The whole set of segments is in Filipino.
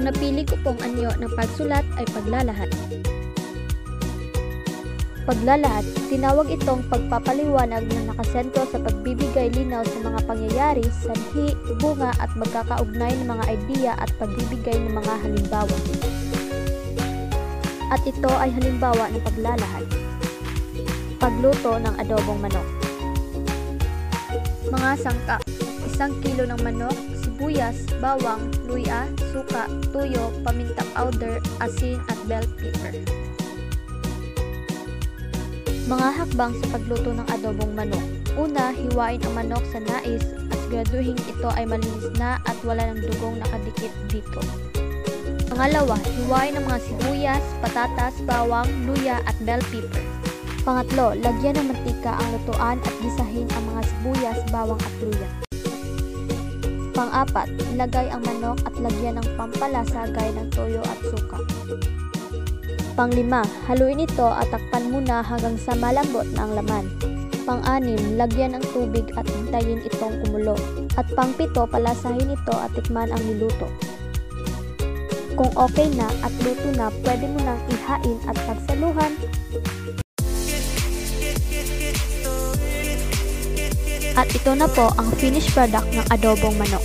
Ang napili ko pong anyo ng pagsulat ay paglalahat. Paglalahat, tinawag itong pagpapaliwanag na nakasentro sa pagbibigay linaw sa mga pangyayari, sanhi, bunga at magkakaugnay ng mga ideya at pagbibigay ng mga halimbawa. At ito ay halimbawa ng paglalahat. Pagluto ng adobong manok. Mga sangkap: 1 kilo ng manok, sibuyas, bawang, luya, suka, tuyo, paminta powder, asin at bell pepper. Mga hakbang sa pagluto ng adobong manok. Una, hiwain ang manok sa nais at siguraduhin ito ay malinis na at wala ng dugong nakadikit dito. Pangalawa, hiwain ang mga sibuyas, patatas, bawang, luya at bell pepper. Pangatlo, lagyan ng mantika ang lutuan at gisahin ang mga sibuyas, bawang at luya. Pang-apat, ilagay ang manok at lagyan ng pampalasa gaya ng toyo at suka. Pang-lima, haluin ito at takpan muna hanggang sa malambot na ang laman. Pang-anim, lagyan ng tubig at hintayin itong kumulo. At pang-pito, palasahin ito at tikman ang niluto. Kung okay na at luto na, pwede mo nang ihain at pagsaluhan. At ito na po ang finished product ng adobong manok.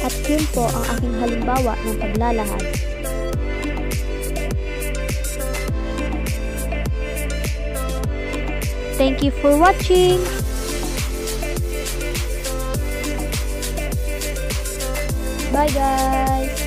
At yun po ang aking halimbawa ng paglalahad. Thank you for watching! Bye guys!